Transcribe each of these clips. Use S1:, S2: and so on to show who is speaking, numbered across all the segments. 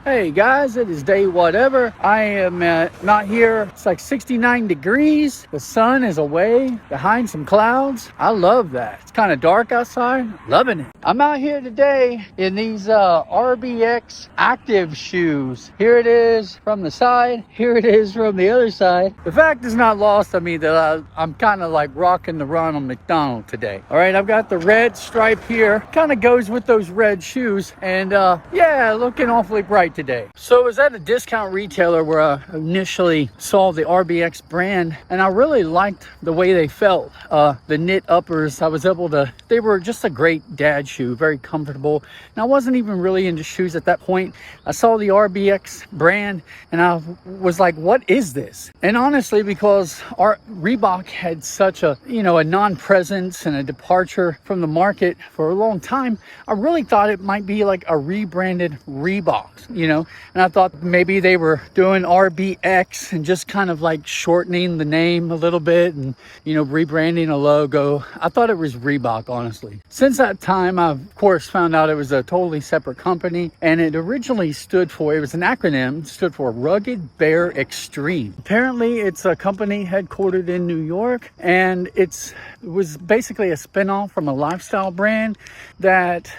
S1: Hey guys, it is day whatever. I am not here. It's like 69 degrees. The sun is away behind some clouds. I love that. It's kind of dark outside. Loving it. I'm out here today in these RBX active shoes. Here it is from the side. Here it is from the other side. The fact is not lost on me that I'm kind of like rocking the Ronald McDonald today. All right, I've got the red stripe here. Kind of goes with those red shoes. And yeah, looking awfully bright today. So I was at a discount retailer where I initially saw the RBX brand, and I really liked the way they felt. The knit uppers, they were just a great dad shoe, very comfortable. And I wasn't even really into shoes at that point. I saw the RBX brand and I was like, what is this? And honestly, because our Reebok had such a non-presence and a departure from the market for a long time, I really thought it might be like a rebranded Reebok, and I thought maybe they were doing RBX and just kind of like shortening the name a little bit and, rebranding a logo. I thought it was Reebok, honestly. Since that time, I've of course found out it was a totally separate company, and it originally it was an acronym, stood for Rugged Bear Extreme. Apparently, it's a company headquartered in New York, and it was basically a spinoff from a lifestyle brand that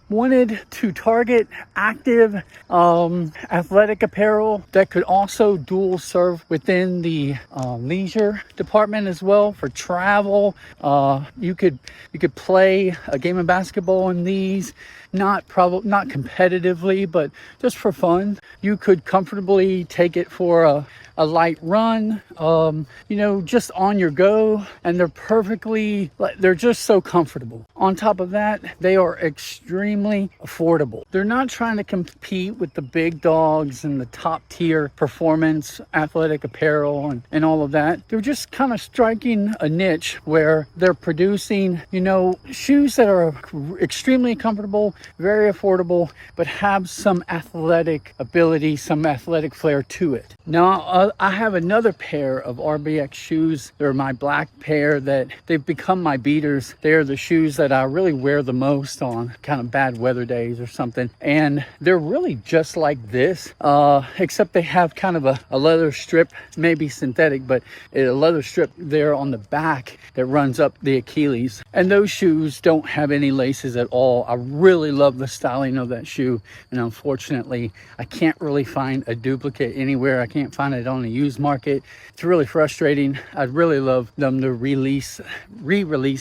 S1: wanted to target active athletic apparel that could also dual serve within the leisure department as well for travel. You could play a game of basketball in these, not competitively, but just for fun. You could comfortably take it for a light run, just on your go, and they're just so comfortable. On top of that, they are extremely affordable. They're not trying to compete with the big dogs and the top tier performance athletic apparel and all of that. They're just kind of striking a niche where they're producing, shoes that are extremely comfortable, very affordable, but have some athletic ability, some athletic flair to it. Now, I have another pair of RBX shoes. They're my black pair that they've become my beaters. They're the shoes that I really wear the most on kind of bad weather days or something. And they're really just like this, except they have kind of a leather strip, maybe synthetic, but a leather strip there on the back that runs up the Achilles. And those shoes don't have any laces at all. I really love the styling of that shoe. And unfortunately, I can't really find a duplicate anywhere. I can't find it on the used market. It's really frustrating. I'd really love them to re-release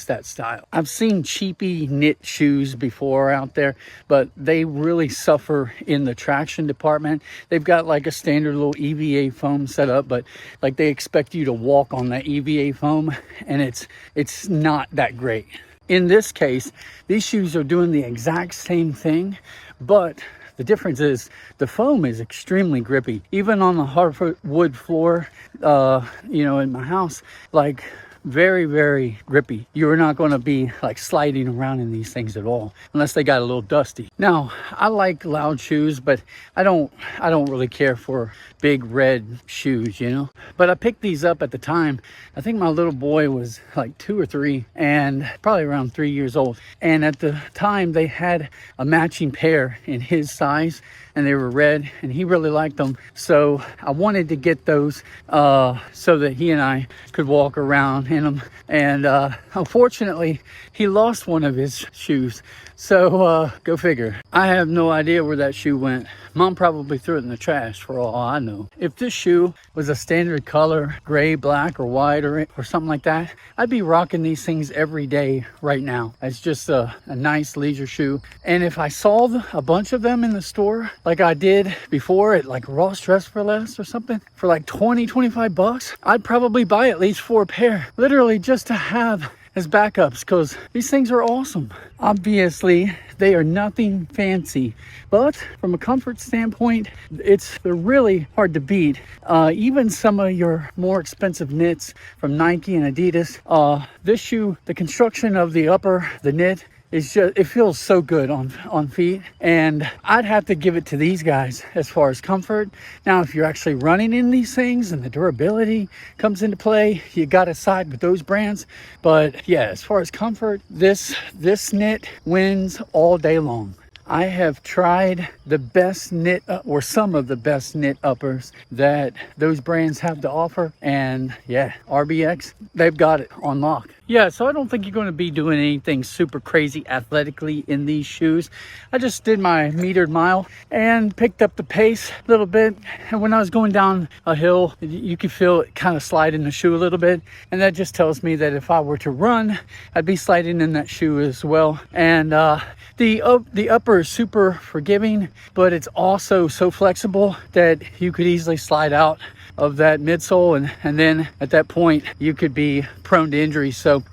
S1: that style. I've seen cheapy knit shoes before out there, but they really suffer in the traction department. They've got like a standard little EVA foam set up, but like they expect you to walk on that EVA foam, and it's not that great. In this case, these shoes are doing the exact same thing, but the difference is the foam is extremely grippy. Even on the hardwood floor, in my house, like very, very grippy. You're not going to be like sliding around in these things at all, unless they got a little dusty. Now, I like loud shoes, but I don't really care for big red shoes, But I picked these up at the time. I think my little boy was like 2 or 3 and probably around 3 years old. And at the time they had a matching pair in his size, and they were red, and he really liked them. So I wanted to get those so that he and I could walk around in them. And unfortunately, he lost one of his shoes. So go figure. I have no idea where that shoe went. Mom probably threw it in the trash for all I know. If this shoe was a standard color, gray, black, or white, or something like that, I'd be rocking these things every day right now. It's just a nice leisure shoe. And if I saw a bunch of them in the store, like I did before at like Ross Dress for Less or something, for like $20-25, I'd probably buy at least 4 pair, literally just to have as backups, because these things are awesome. Obviously, they are nothing fancy, but from a comfort standpoint, they're really hard to beat. Even some of your more expensive knits from Nike and Adidas, this shoe, the construction of the upper, the knit, it feels so good on feet, and I'd have to give it to these guys as far as comfort. Now, if you're actually running in these things and the durability comes into play, you gotta side with those brands. But yeah, as far as comfort, this knit wins all day long. I have tried the best knit or some of the best knit uppers that those brands have to offer. And yeah, RBX, they've got it on lock. Yeah, so I don't think you're going to be doing anything super crazy athletically in these shoes. I just did my metered mile and picked up the pace a little bit. And when I was going down a hill, you could feel it kind of slide in the shoe a little bit. And that just tells me that if I were to run, I'd be sliding in that shoe as well. And the upper is super forgiving, but it's also so flexible that you could easily slide out of that midsole, and then at that point you could be prone to injury. So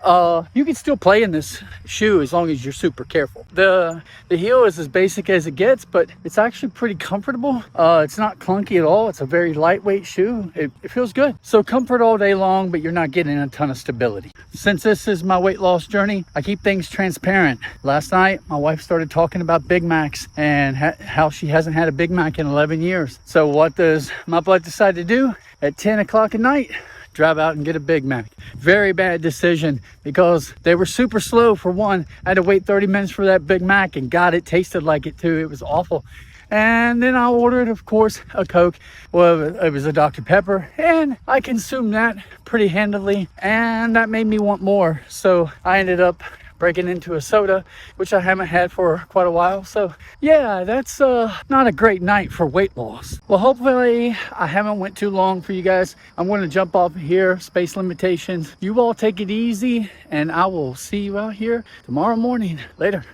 S1: you can still play in this shoe as long as you're super careful. The heel is as basic as it gets, but it's actually pretty comfortable. It's not clunky at all. It's a very lightweight shoe. It feels good. So comfort all day long, but you're not getting a ton of stability. Since this is my weight loss journey, I keep things transparent. Last night my wife started talking about Big Macs and how she hasn't had a Big Mac in 11 years. So what does my butt decide to do? At 10 o'clock at night, drive out and get a Big Mac. Very bad decision because they were super slow. For one, I had to wait 30 minutes for that Big Mac, and God, it tasted like it too. It was awful. And then I ordered, of course, a Coke. Well, it was a Dr. Pepper, and I consumed that pretty handily, and that made me want more. So I ended up breaking into a soda, which I haven't had for quite a while. So yeah, that's not a great night for weight loss. Well, hopefully I haven't went too long for you guys. I'm going to jump off here. Space limitations. You all take it easy, and I will see you out here tomorrow morning. Later.